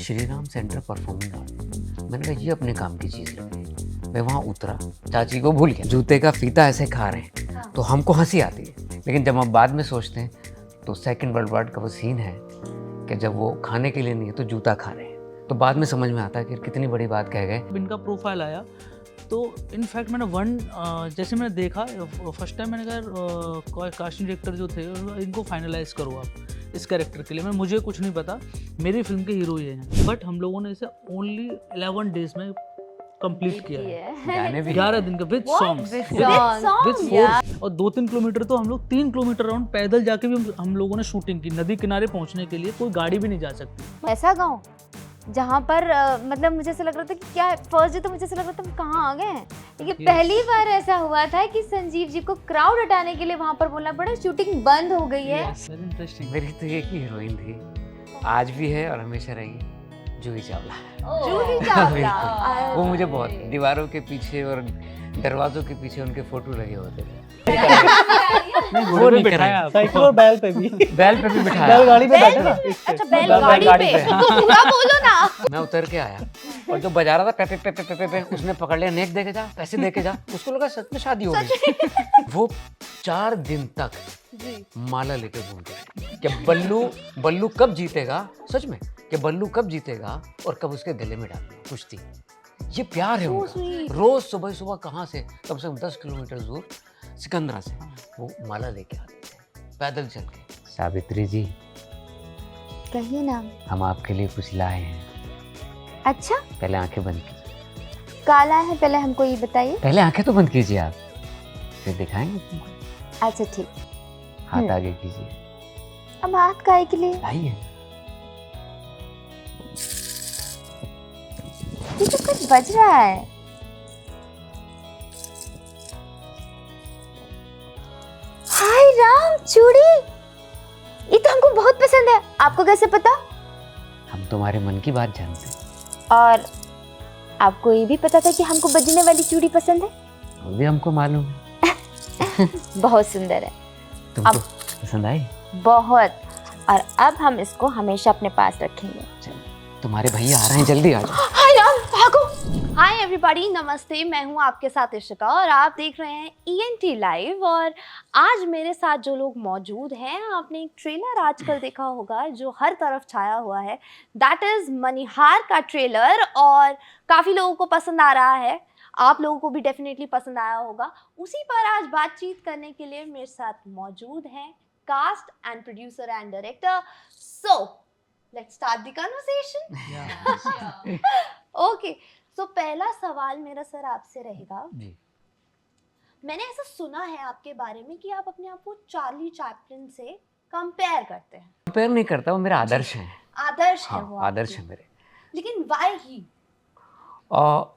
Shri Ram centre performing art. मैंने कहा ये अपने काम की चीज़ लग रही। मैं वहाँ उतरा, चाची को भूल गया, जूते का फीता ऐसे खा रहे हैं तो हमको हंसी आती है, लेकिन जब हम बाद में सोचते हैं तो सेकंड वर्ल्ड वॉर का वो सीन है कि जब वो खाने के लिए नहीं है तो जूता खा रहे हैं, तो बाद में समझ में आता है कि कितनी बड़ी बात कह गए। इनका प्रोफाइल आया तो इनफैक्ट मैंने जैसे मैंने देखा फर्स्ट टाइम, मैंने कहा कास्टिंग डायरेक्टर जो थे इनको फाइनलाइज करो आप इस कैरेक्टर के लिए। मुझे कुछ नहीं पता, मेरी फिल्म के हीरो ये हैं, बट हम लोगों ने इसे ओनली 11 डेज में कंप्लीट किया है। गाने भी 11 दिन का विद सॉन्ग्स और 2-3 किलोमीटर तो हम लोग 3 किलोमीटर राउंड पैदल जाके भी हम लोगों ने शूटिंग की। नदी किनारे पहुंचने के लिए कोई गाड़ी भी नहीं जा सकती। ऐसा गाँव जहाँ पर मतलब मुझे ऐसा लग रहा था कि क्या फर्स्ट डे तो मुझे ऐसा लग रहा था हम कहाँ आ गए हैं, लेकिन पहली बार ऐसा हुआ था कि संजीव जी को क्राउड हटाने के लिए वहाँ पर बोलना पड़ा, शूटिंग बंद हो गई है। Very interesting. मेरी तो एक ही हीरोइन थी, आज भी है और हमेशा रहेगी, जूही चावला। जूही चावला बिल्कुल। वो मुझे बहुत, दीवारों के पीछे और दरवाजों के पीछे उनके फोटो लगे होते थे। वो नहीं बिठाया, साइकिल और बैल पे भी बिठाया, बैलगाड़ी पे बैठे ना। अच्छा बैलगाड़ी पे तो पूरा बोलो ना। मैं उतर के आया और जो बजा रहा था पे पे पे पे पे पे उसने पकड़ लिया, नेक दे के जा, पैसे दे के जा। उसको लगा सच में शादी हो गई। वो 4 दिन तक माला लेके घूमते रहे कि बल्लू कब जीतेगा, सच में, कि बल्लू कब जीतेगा और कब उसके गले में डालना कुश्ती। ये प्यार है उनका। रोज सुबह सुबह कहाँ से, कम से कम 10 किलोमीटर दूर सिकंदरा से वो माला लेके आते थे पैदल चल के। सावित्री जी, कहिए ना। हम आपके लिए कुछ लाए हैं। अच्छा, पहले आंखें बंद कीजिए। काला है, पहले हमको ये बताइए। पहले आंखें तो बंद कीजिए आप, फिर दिखाएंगे तुमको। अच्छा ठीक। हाथ आगे कीजिए। अब हाथ काहे के लिए? आइए। ये तो कुछ बज रहा है। हाय राम, चूड़ी, ये तो हमको बहुत पसंद है। आपको कैसे पता? हम तुम्हारे मन की बात जानते हैं। और आपको ये भी पता था कि हमको बजने वाली चूड़ी पसंद है? वो भी हमको मालूम है। बहुत सुंदर है। तुमको पसंद आई? बहुत। और अब हम इसको हमेशा अपने पास रखेंगे। तुम्हारे भैया आ रहे हैं, जल्दी आ जाओ। हाय राम, भागो। हाय एवरीबॉडी, नमस्ते। मैं हूँ आपके साथ इशिका और आप देख रहे हैं ENT लाइव। और आज मेरे साथ जो लोग मौजूद हैं, आपने एक ट्रेलर आजकल देखा होगा जो हर तरफ छाया हुआ है, दैट इज मनिहार का ट्रेलर, और काफ़ी लोगों को पसंद आ रहा है। आप लोगों को भी डेफिनेटली पसंद आया होगा। उसी पर आज बातचीत करने के लिए मेरे साथ मौजूद हैं cast and producer and director. So let's start the conversation. Okay, so पहला सवाल मेरा सर आपसे रहेगा जी। मैंने ऐसा सुना है आपके बारे में कि आप अपने आप को चार्ली चैपलिन से कंपेयर करते हैं। कंपेयर नहीं करता, वो मेरा आदर्श है। आदर्श है हाँ, वो आदर्श आपके। है मेरे। लेकिन व्हाई ही? और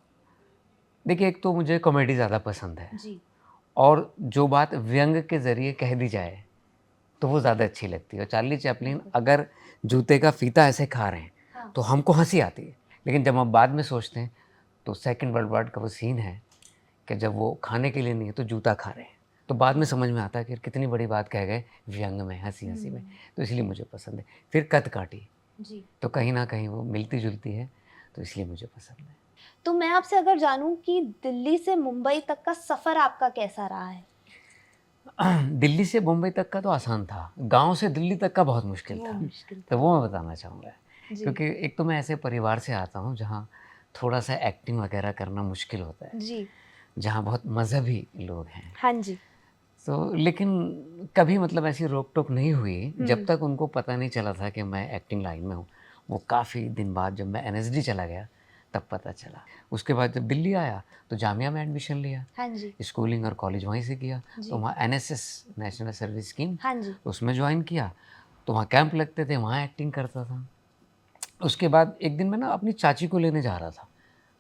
देखिए, एक तो मुझे कॉमेडी ज़्यादा पसंद है जी। और जो बात व्यंग के ज़रिए कह दी जाए तो वो ज़्यादा अच्छी लगती है। और चार्ली चैपलिन अगर जूते का फीता ऐसे खा रहे हैं तो हमको हंसी आती है, लेकिन जब हम बाद में सोचते हैं तो सेकंड वर्ल्ड वॉर का वो सीन है कि जब वो खाने के लिए नहीं है तो जूता खा रहे हैं, तो बाद में समझ में आता है कि कितनी बड़ी बात कह गए व्यंग में, हंसी हंसी में। तो इसलिए मुझे पसंद है। फिर कद काटी जी। तो कहीं ना कहीं वो मिलती जुलती है, तो इसलिए मुझे पसंद है। तो मैं आपसे अगर जानूं कि दिल्ली से मुंबई तक का सफर आपका कैसा रहा है? दिल्ली से मुंबई तक का तो आसान था, गांव से दिल्ली तक का बहुत मुश्किल था। तो वो मैं बताना चाहूँगा, क्योंकि एक तो मैं ऐसे परिवार से आता हूँ जहाँ थोड़ा सा एक्टिंग वगैरह करना मुश्किल होता है जी। जहाँ बहुत मजहबी लोग हैं। हाँ जी। तो लेकिन कभी मतलब ऐसी रोक टोक नहीं हुई जब तक उनको पता नहीं चला था कि मैं एक्टिंग लाइन में हूँ। वो काफ़ी दिन बाद जब मैं NSD चला गया तब पता चला। उसके बाद जब दिल्ली आया तो जामिया में एडमिशन लिया। हाँ जी। स्कूलिंग और कॉलेज वहीं से किया। तो वहाँ NSS नेशनल सर्विस स्कीम, हाँ जी। उसमें ज्वाइन किया। तो वहाँ कैंप लगते थे, वहाँ एक्टिंग करता था। उसके बाद एक दिन मैं ना अपनी चाची को लेने जा रहा था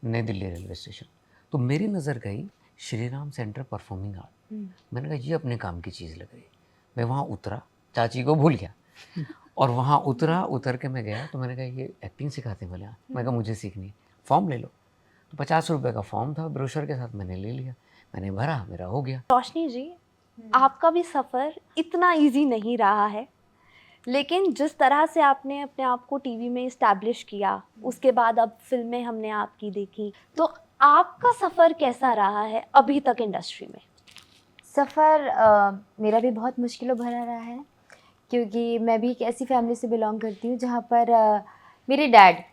नई दिल्ली रेलवे स्टेशन, तो मेरी नज़र गई Shri Ram centre performing art. मैंने कहा ये अपने काम की चीज़ लग रही। मैं वहाँ उतरा, चाची को भूल गया और वहाँ उतर के मैं गया तो मैंने कहा ये एक्टिंग सिखाते हैं? बोले हाँ। मैं कहा मुझे सीखनी है, फॉर्म ले लो। तो 50 रुपये का फॉर्म था, ब्रोशर के साथ मैंने ले लिया, मैंने भरा, मेरा हो गया। रोशनी जी, आपका भी सफ़र इतना इजी नहीं रहा है। लेकिन जिस तरह से आपने अपने आप को टीवी में इस्टेब्लिश किया, उसके बाद अब फिल्में हमने आपकी देखी, तो आपका सफ़र कैसा रहा है अभी तक इंडस्ट्री में? सफ़र मेरा भी बहुत मुश्किलों भरा रहा है, क्योंकि मैं भी एक ऐसी फैमिली से बिलोंग करती हूँ जहाँ पर मेरे डैड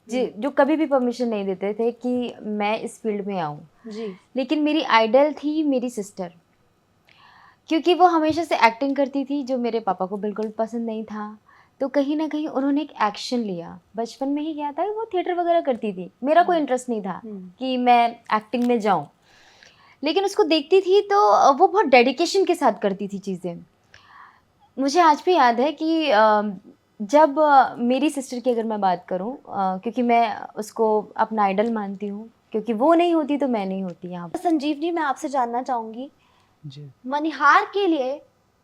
जो कभी भी परमिशन नहीं देते थे कि मैं इस फील्ड में आऊँ। जी। लेकिन मेरी आइडल थी मेरी सिस्टर, क्योंकि वो हमेशा से एक्टिंग करती थी, जो मेरे पापा को बिल्कुल पसंद नहीं था। तो कहीं ना कहीं उन्होंने एक एक्शन लिया। बचपन में ही क्या था कि वो थिएटर वगैरह करती थी, मेरा कोई इंटरेस्ट नहीं था कि मैं एक्टिंग में जाऊँ, लेकिन उसको देखती थी तो वो बहुत डेडिकेशन के साथ करती थी चीज़ें। मुझे आज भी याद है कि जब मेरी सिस्टर की अगर मैं बात करूं, क्योंकि मैं उसको अपना आइडल मानती हूं, क्योंकि वो नहीं होती तो मैं नहीं होती यहाँ पर। संजीव जी, मैं आपसे जानना चाहूँगी, जी। मनिहार के लिए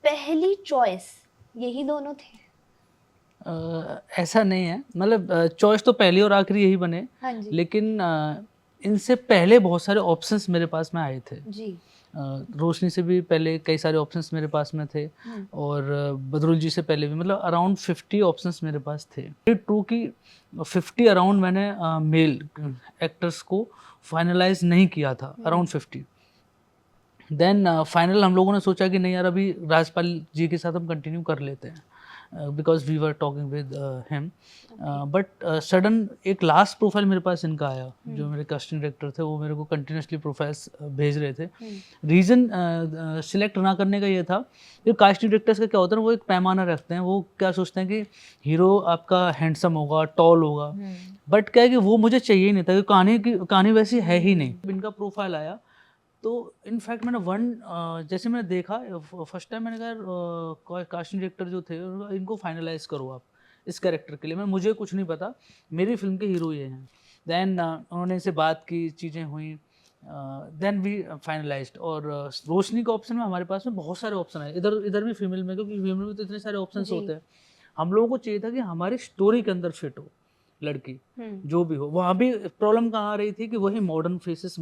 पहली चॉइस यही दोनों थे? ऐसा नहीं है, मतलब चॉइस तो पहली और आखिरी यही बने। हाँ जी। लेकिन इनसे पहले बहुत सारे ऑप्शंस मेरे पास में आए थे। जी। रोशनी से भी पहले कई सारे ऑप्शंस मेरे पास में थे, और बदरुल जी से पहले भी, मतलब अराउंड 50 ऑप्शंस मेरे पास थे। ट्रू कि 50 अराउंड मैंने मेल एक्टर्स को फाइनलाइज नहीं किया था, अराउंड 50। देन फाइनल हम लोगों ने सोचा कि नहीं यार, अभी राजपाल जी के साथ हम कंटिन्यू कर लेते हैं, because we were talking with him. But sudden एक लास्ट प्रोफाइल मेरे पास इनका आया, जो मेरे कास्टिंग डायरेक्टर थे, वो मेरे को कंटिन्यूसली प्रोफाइल्स भेज रहे थे। रीज़न सिलेक्ट ना करने का ये था कि कास्टिंग डायरेक्टर्स का क्या होता है, वो एक पैमाना रखते हैं। वो क्या सोचते हैं कि हीरो आपका हैंडसम होगा, टॉल होगा, बट क्या है कि वो मुझे चाहिए ही नहीं था, कि कहानी वैसी है ही नहीं। इनका प्रोफाइल आया तो इनफैक्ट मैंने जैसे मैंने देखा फर्स्ट टाइम, मैंने कहा कास्टिंग डायरेक्टर जो थे, इनको फाइनलाइज करो आप इस कैरेक्टर के लिए। मुझे कुछ नहीं पता, मेरी फिल्म के हीरो ये हैं। देन उन्होंने इनसे बात की, चीज़ें हुई, देन वी फाइनलाइज्ड। और रोशनी के ऑप्शन में हमारे पास में बहुत सारे ऑप्शन आए, इधर भी फीमेल में, क्योंकि फीमेल में तो इतने सारे ऑप्शन होते हैं। हम लोगों को चाहिए था कि हमारी स्टोरी के अंदर फिट हो लड़की, जो भी हो। वहाँ भी प्रॉब्लम कहाँ आ रही थी कि वही modern faces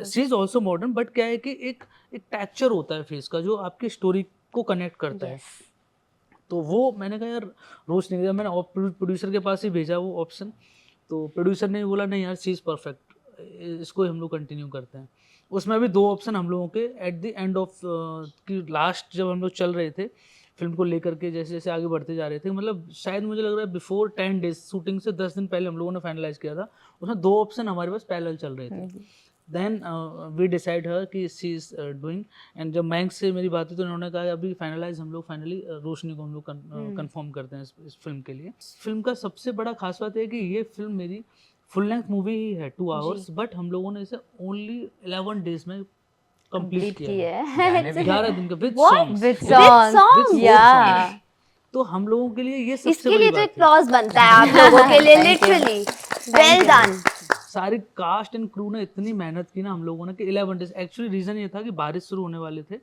she is also modern, but क्या है कि एक टेक्सचर होता है फेस का जो आपकी स्टोरी को कनेक्ट करता है। तो वो मैंने कहा यार रोज नहीं, मैंने प्रोड्यूसर के पास ही भेजा वो ऑप्शन, तो प्रोड्यूसर ने बोला नहीं यार शी इज़ परफेक्ट, इसको हम लोग कंटिन्यू करते हैं। उसमें भी 2 ऑप्शन हम लोगों के एट द एंड ऑफ कि लास्ट जब हम लोग चल रहे थे फिल्म को लेकर के, जैसे जैसे आगे बढ़ते जा रहे थे, मतलब शायद मुझे लग रहा है बिफोर 10 डेज शूटिंग से 10 दिन पहले हम लोगों ने फाइनलाइज किया था। उसमें 2 ऑप्शन हमारे पास पैरेलल चल रहे थे। देन वी डिसाइड हर कि शी इज़ डूइंग। एंड जब मयंक से मेरी बात हुई तो उन्होंने कहा अभी फाइनलाइज हम लोग फाइनली रोशनी को हम लोग कन्फर्म करते हैं इस फिल्म के लिए। फिल्म का सबसे बड़ा खास बात है कि ये फिल्म मेरी फुल लेंथ मूवी ही है, 2 आवर्स, बट हम लोगों ने इसे ओनली 11 डेज में कंप्लीट किया है। 11 दिन का विद सॉन्ग्स या। तो हम लोगों के लिए ये सबसे इसके लिए तो एक क्लॉज बनता है आप लोगों के लिए, लिटरली वेल डन। सारी कास्ट एंड क्रू ने इतनी मेहनत की ना हम लोगों ने कि 11 डेज। एक्चुअली रीज़न ये था कि बारिश शुरू होने वाले थे,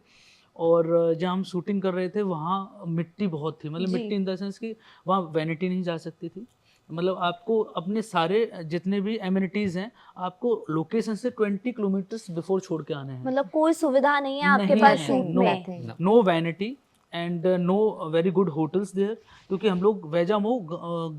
और जहाँ हम शूटिंग कर रहे थे वहाँ मिट्टी बहुत थी, मतलब मिट्टी इन द सेंस कि वहाँ वैनिटी नहीं जा सकती थी। मतलब आपको अपने सारे जितने भी एमिनिटीज़ हैं आपको लोकेशन से 20 किलोमीटर्स बिफोर छोड़ के आने हैं। मतलब कोई सुविधा नहीं है आपके पास शूट में, no vanity and no very good hotels there, क्योंकि हम लोग वैजामू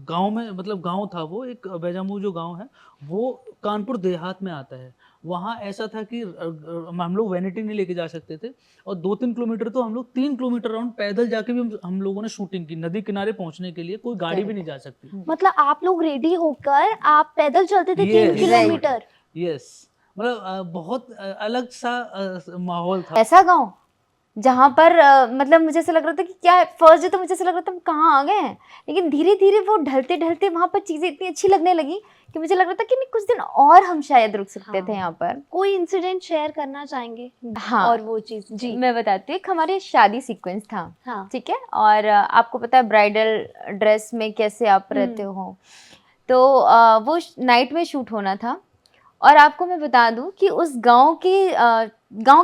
गांव में, मतलब गांव था वो एक, वैजामू जो गांव है वो कानपुर देहात में आता है। वहाँ ऐसा था कि हम लोग वैनिटी नहीं लेके जा सकते थे, और 2-3 किलोमीटर तो हम लोग 3 किलोमीटर राउंड पैदल जाके भी हम लोगों ने शूटिंग की। नदी किनारे पहुँचने के लिए कोई गाड़ी भी नहीं जा सकती। मतलब आप लोग रेडी होकर आप पैदल चलते थे 3 किलोमीटर? यस, मतलब बहुत अलग सा माहौल था। ऐसा गाँव जहाँ पर मतलब मुझे ऐसा लग रहा था कि क्या फर्स्ट डे तो मुझे ऐसा लग रहा था हम कहाँ आ गए हैं, लेकिन धीरे धीरे वो ढलते ढलते वहाँ पर चीज़ें इतनी अच्छी लगने लगी कि मुझे लग रहा था कि नहीं कुछ दिन और हम शायद रुक सकते थे यहाँ पर। कोई इंसिडेंट शेयर करना चाहेंगे? हाँ, और वो चीज़ जी मैं बताती हूँ। एक हमारे शादी सीक्वेंस था, हाँ ठीक है, और आपको पता है ब्राइडल ड्रेस में कैसे आप रहते हो, तो वो नाइट में शूट होना था। और आपको मैं बता दूं कि उस गांव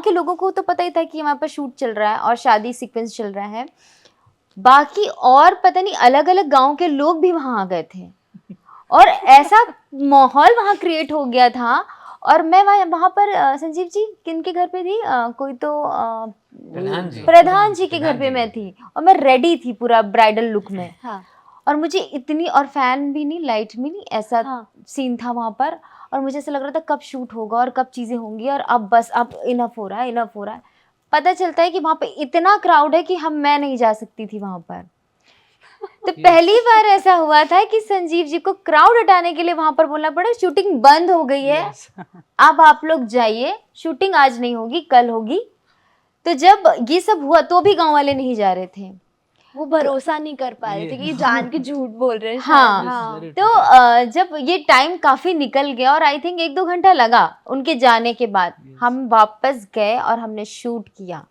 के लोगों को तो पता ही था कि वहाँ पर शूट चल रहा है और शादी सीक्वेंस चल रहा है। बाकी और पता नहीं अलग अलग गांव के लोग भी वहाँ आ गए थे, और ऐसा माहौल वहाँ क्रिएट हो गया था। और मैं वहाँ पर संजीव जी किन के घर पे थी, कोई तो प्रधान जी के घर पे मैं थी और मैं रेडी थी पूरा ब्राइडल लुक में। हाँ और मुझे इतनी, और फैन भी नहीं, लाइट भी नहीं, ऐसा हाँ। सीन था वहां पर। और मुझे ऐसा लग रहा था कब शूट होगा और कब चीजें होंगी, और अब बस अब इनफ हो रहा है, इनफ हो रहा है। पता चलता है कि वहां पे इतना क्राउड है कि मैं नहीं जा सकती थी वहां पर। तो पहली बार ऐसा हुआ था कि संजीव जी को क्राउड हटाने के लिए वहां पर बोलना पड़ा, शूटिंग बंद हो गई है, अब आप लोग जाइए, शूटिंग आज नहीं होगी, कल होगी। तो जब ये सब हुआ तो भी गांव वाले नहीं जा रहे थे, वो भरोसा नहीं कर पा रहे थे कि जान के झूठ बोल रहे हैं हाँ, शायद। तो जब ये टाइम काफी निकल गया और आई थिंक 1-2 घंटा लगा उनके जाने के बाद, हम वापस गए और हमने शूट किया।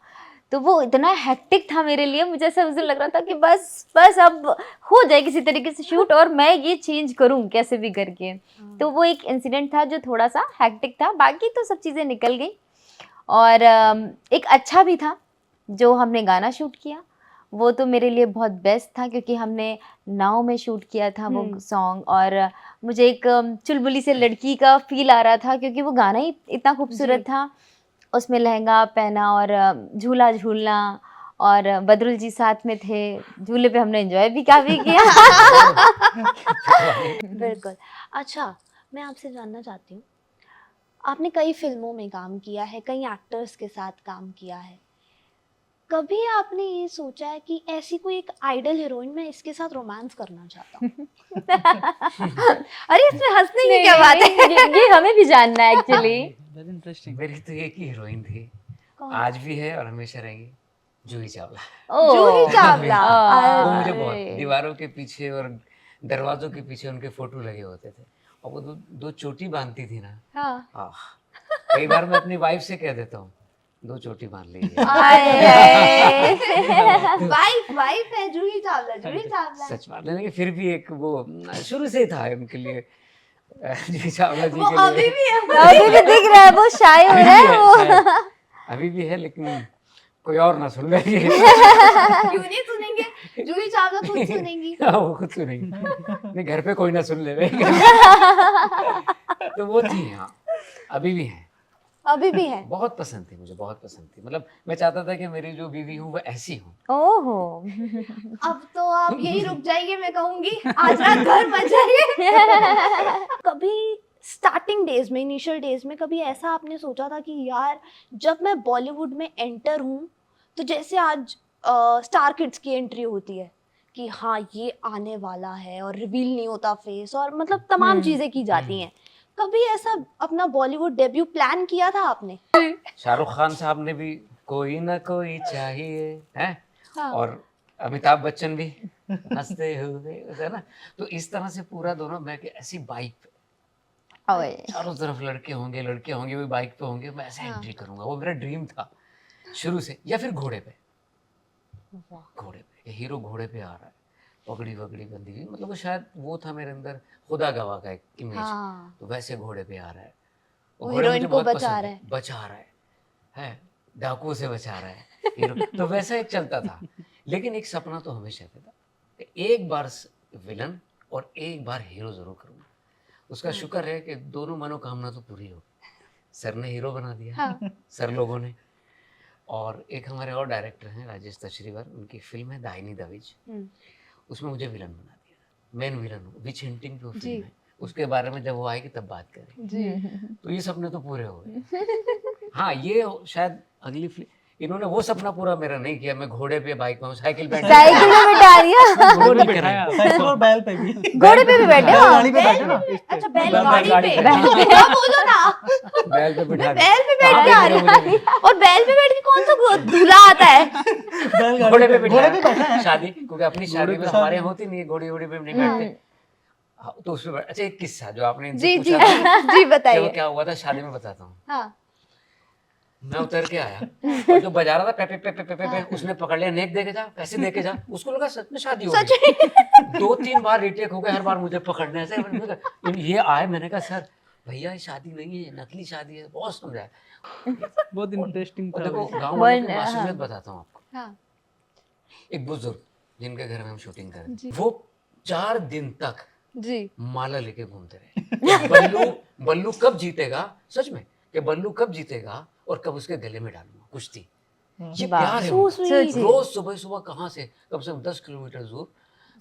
तो वो इतना हेक्टिक था मेरे लिए, मुझे ऐसा उस दिन लग रहा था कि बस अब हो जाए किसी तरीके से शूट और मैं ये चेंज करूं कैसे भी करके। तो वो एक इंसिडेंट था जो थोड़ा सा हेक्टिक था, बाकी तो सब चीज़ें निकल गई। और एक अच्छा भी था जो हमने गाना शूट किया, वो तो मेरे लिए बहुत बेस्ट था क्योंकि हमने नाव में शूट किया था वो सॉन्ग। और मुझे एक चुलबुली से लड़की का फील आ रहा था क्योंकि वो गाना ही इतना खूबसूरत था। उसमें लहंगा पहना और झूला झूलना, और बदरुल जी साथ में थे, झूले पे हमने एंजॉय भी काफ़ी किया। बिल्कुल। अच्छा, मैं आपसे जानना चाहती हूँ, आपने कई फिल्मों में काम किया है, कई एक्टर्स के साथ काम किया है, कभी आपने ये सोचा है कि ऐसी कोई एक आइडल हीरोइन मैं इसके साथ रोमांस करना चाहता हूँ? अरे इसमें हंसने की क्या बात है? ये हमें भी जानना है एक्चुअली। Very interesting. मेरी तो एक ही हीरोइन थी, आज भी है और हमेशा रहेगी, जूही चावला। जूही चावला। वो मुझे बहुत, दीवारों के पीछे और दरवाजों के पीछे उनके फोटो लगे होते थे, और वो दो चोटी बांधती थी ना। हाँ। कई बार मैं अपनी वाइफ से कह देता हूँ 2 चोटी बांध लीजिए। वाइफ है जूही चावला, जूही चावला। सच बात है, लेकिन फिर भी एक वो शुरू से ही था उनके लिए, जूही चावला जी वो के लिए। अभी भी है, अभी भी दिख रहा है, वो शाय हो रहा है वो। अभी भी है, लेकिन कोई और ना सुन लेंगे। क्यों नहीं सुनेंगे? जूही चावला खुद सुनेंगी। हाँ, वो खुद सुनेंगी, नहीं घर पे कोई ना सुन ले। तो वो थी, हाँ अभी भी है, अभी भी है। बहुत पसंद थी मुझे, बहुत पसंद थी। मतलब मैं चाहता था कि मेरी जो बीवी हो वो ऐसी हो। ओहो। अब तो आप यही रुक जाइए, मैं कहूंगी आज रात घर मच जाइए। कभी स्टार्टिंग डेज में, इनिशियल डेज में, कभी ऐसा आपने सोचा था कि यार जब मैं बॉलीवुड में एंटर हूँ, तो जैसे आज स्टार किड्स की एंट्री होती है कि हाँ ये आने वाला है और रिवील नहीं होता फेस, और मतलब तमाम चीजें की जाती हैं, कभी ऐसा अपना बॉलीवुड डेब्यू प्लान किया था आपने? शाहरुख खान साहब ने भी कोई ना कोई चाहिए है, हाँ। और अमिताभ बच्चन भी हंसते हुए, है ना। तो इस तरह से पूरा दोनों मैं ऐसी बाइक पे, चारों तरफ लड़के होंगे, लड़के होंगे, वो बाइक पे होंगे, मैं ऐसे एंट्री करूंगा, वो मेरा ड्रीम था शुरू से। या फिर घोड़े पे, घोड़े पे, हीरो घोड़े पे आ रहा है, पगड़ी वगड़ी बंधी हुई, मतलब वो शायद वो था मेरे अंदर खुदा गवाह का एक इमेज। हाँ। तो वैसे घोड़े पे आ रहा है, वो घोड़े हीरोइन मुझे को बहुत बचा पसंद रहा है। बचा रहा है, डाकुओं से बचा रहा है हीरो। तो वैसा एक चलता था, लेकिन एक सपना तो हमेशा था कि एक बार विलन और एक बार हीरो जरूर करूँगा। उसका शुक्र है कि दोनों मनोकामना तो पूरी हो, सर ने हीरो बना दिया। हाँ। सर लोगों ने। और एक हमारे और डायरेक्टर हैं राजेश तशरीवर, उनकी फिल्म है दाहिनी दविज, उसमें मुझे विलन बना दिया, मेन विलन हूँ, विच हिंटिंग पे फिल्म है, उसके बारे में जब वो आएगी तब बात करेंगे। तो ये सपने तो पूरे हो गए। हाँ, ये शायद अगली फिल्म, इन्होंने वो सपना पूरा मेरा नहीं किया, मैं घोड़े पे बाइक पे हूँ, साइकिल पे साइकिल में बिठा दिया, वो नहीं कराया। साइकिल और बैल पे भी, घोड़े पे भी बैठे हो। गाड़ी पे बैठे ना। अच्छा, बैलगाड़ी पे। बैल क्या बोलो ना, पे बिठा बैल पे बैठ के आ रही है। और बैल पे बैठ के कौन सा दूल्हा आता है? घोड़े पे घोड़े पे बैठा है। शादी, क्योंकि अपनी शादी में हमारे यहाँ होती नहीं है, घोड़ी वोड़ी पे नहीं बैठते। हाँ, तो उसमें अच्छा एक किस्सा जो आपने इनसे जी जी पूछा था, जी कि बताइए। वो क्या हुआ था शादी में, बताता हूँ। हाँ। मैं उतर के आया और जो बजा रहा था पे पे पे पे पे पे, उसने पकड़ लिया, नेक दे के जा, पैसे दे के जा। उसको लगा सच में शादी हो गई। 2-3 बार रिटेक हो गए, हर बार मुझे पकड़ने से। ये आए, मैंने कहा सर भैया ये शादी नहीं है, नकली शादी है, बहुत समझाया। बहुत इंटरेस्टिंग और था। देखो गाँव वालों की मासूमियत बताता हूँ आपको। हाँ। एक बुजुर्ग जिनके घर में हम शूटिंग कर रहे थे, वो 4 दिन तक जी माला लेके घूमते रहे। बल्लू कब जीतेगा, सच में, कि बल्लू कब जीतेगा और कब उसके गले में डालूंगा कुश्ती। ये वाह। प्यार है So उनका। sweet. रोज सुबह सुबह कहाँ से कम 10 किलोमीटर दूर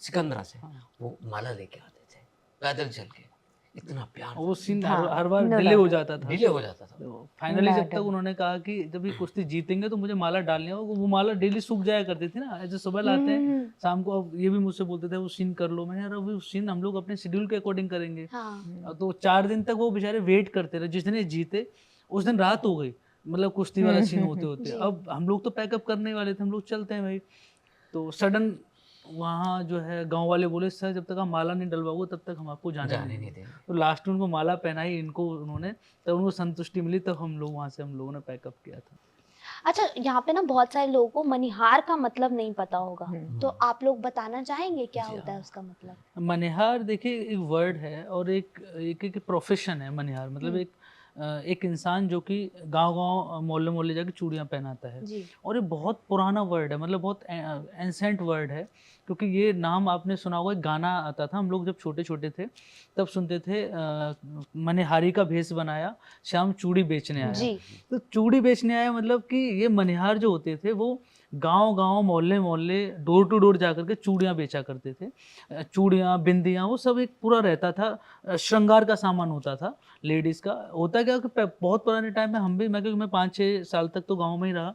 सिकंदरा से वो माला लेके आते थे पैदल चल के, इतना प्यार और वो सीन हाँ, हर बार no डिले हो doubt. जाता था। डिले हो जाता था। फाइनली जब doubt. तक उन्होंने कहा कि जब ये कुश्ती जीतेंगे तो मुझे माला डालनी है, वो माला डेली सूख जाया करती थी ना, ऐसे सुबह लाते हैं शाम को। अब ये भी मुझसे बोलते थे वो सीन कर लो, मैंने यार अभी उस सीन हम लोग अपने शेड्यूल के अकॉर्डिंग करेंगे। हाँ तो 4 दिन तक वो बेचारे वेट करते रहे, जिस दिन ये जीते उस दिन रात हो गई, मतलब कुश्ती वाला सीन होते होते। जी। अब हम लोग तो पैकअप करने ही वाले थे, हम लोग चलते हैं भाई। तो सडन वहाँ जो है गांव वाले बोले सर जब तक आप माला नहीं डलवाओगे तब तक हम आपको जाने जाने नहीं नहीं देंगे। देंगे। तो लास्ट में उनको माला पहनाई इनको उन्होंने, तब उनको संतुष्टि मिली, तब हम लोग वहाँ से हम लोगों ने पैकअप किया था। अच्छा, यहाँ पे ना बहुत सारे लोगों को मनिहार का मतलब नहीं पता होगा, तो आप लोग बताना चाहेंगे क्या जी, होता है हाँ। उसका मतलब? मनिहार देखिए एक वर्ड है और एक प्रोफेशन है मनिहार, मतलब एक इंसान जो कि गांव-गांव मोहल्ले मोहल्ले जाके चूड़ियां पहनाता है। जी। और ये बहुत पुराना वर्ड है, मतलब बहुत एंसेंट वर्ड है, क्योंकि ये नाम आपने सुना होगा, एक गाना आता था हम लोग जब छोटे छोटे थे तब सुनते थे, मनिहारी का भेष बनाया श्याम चूड़ी बेचने आया। जी। तो चूड़ी बेचने आया मतलब कि ये मनिहार जो होते थे वो गांव गांव मोहल्ले मोहल्ले डोर टू डोर जाकर के चूड़ियाँ बेचा करते थे। चूड़ियाँ बिंदियाँ वो सब एक पूरा रहता था, श्रृंगार का सामान होता था लेडीज़ का। होता क्या कि बहुत पुराने टाइम में हम भी, मैं क्योंकि मैं 5-6 साल तक तो गाँव में ही रहा,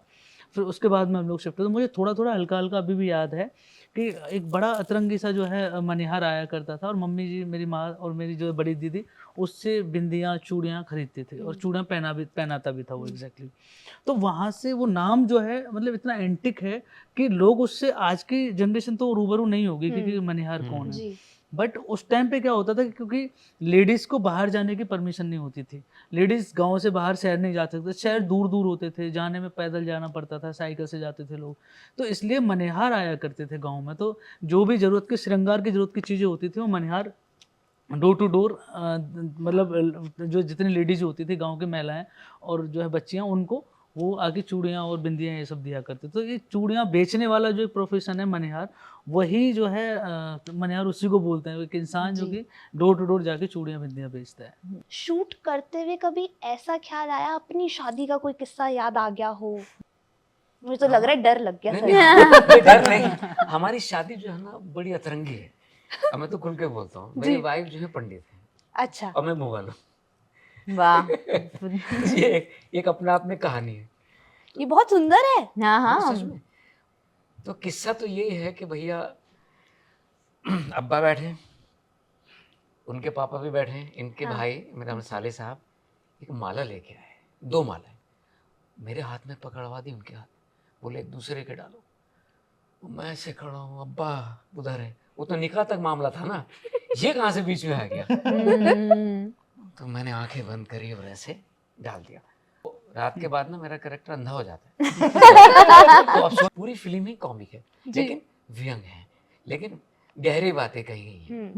फिर उसके बाद में हम लोग शिफ्ट हुए, तो मुझे थोड़ा थोड़ा हल्का हल्का अभी भी याद है कि एक बड़ा अतरंगी सा जो है मनिहार आया करता था, और मम्मी जी, मेरी माँ और मेरी जो बड़ी दीदी उससे बिंदियाँ चूड़ियाँ खरीदते थे और चूड़ियाँ पहनाता भी था वो एग्जैक्टली। तो वहाँ से वो नाम जो है मतलब इतना एंटिक है कि लोग उससे, आज की जनरेशन तो रूबरू नहीं होगी कि मनिहार कौन है। जी। बट उस टाइम पे क्या होता था कि क्योंकि लेडीज़ को बाहर जाने की परमिशन नहीं होती थी, लेडीज़ गांव से बाहर शहर नहीं जा सकते, शहर दूर दूर होते थे, जाने में पैदल जाना पड़ता था, साइकिल से जाते थे लोग, तो इसलिए मनिहार आया करते थे गांव में। तो जो भी ज़रूरत की, श्रृंगार की ज़रूरत की चीज़ें होती थी वो मनिहार डोर टू डोर, मतलब जो जितनी लेडीज़ होती थी गांव की महिलाएं और जो है बच्चियां, उनको वो आके चूड़ियाँ और बिंदियाँ ये सब दिया करते। तो ये चूड़ियाँ बेचने वाला जो एक प्रोफेशन है मनिहार, वही जो है मनिहार उसी को बोलते हैं, एक इंसान जो जी। कि डोर टू डोर जाके चूड़ियाँ बिंदियाँ बेचता है। शूट करते हुए कभी ऐसा ख्याल आया, अपनी शादी का कोई किस्सा याद आ गया हो? मुझे तो लग रहा है डर लग गया नहीं सर। नहीं, ये डर नहीं। हमारी शादी जो है ना बड़ी अतरंगी है। अब मैं तो खुल के बोलता हूँ, मेरी वाइफ जो है पंडित है अच्छा। और मैं मुगल हूँ। वाह। ये एक अपने आप में कहानी है। ये बहुत सुंदर है। हाँ हाँ, हाँ। सच में। तो किस्सा तो ये है कि भैया अब्बा बैठे, उनके पापा भी बैठे, इनके हाँ। भाई मेरा साले साहब एक माला लेके आए, 2 मालाएं मेरे हाथ में पकड़वा दी, उनके हाथ, बोले एक दूसरे के डालो। तो मैं ऐसे खड़ा हूँ, अब्बा उधर है, वो तो निकाह तक मामला था ना, ये कहाँ से बीच में आ गया। तो मैंने आंखें बंद करी और ऐसे डाल दिया। तो रात के बाद ना मेरा कैरेक्टर अंधा हो जाता है। तो अब पूरी फिल्म ही कॉमिक है, लेकिन व्यंग है, लेकिन गहरी बातें कही गई हैं।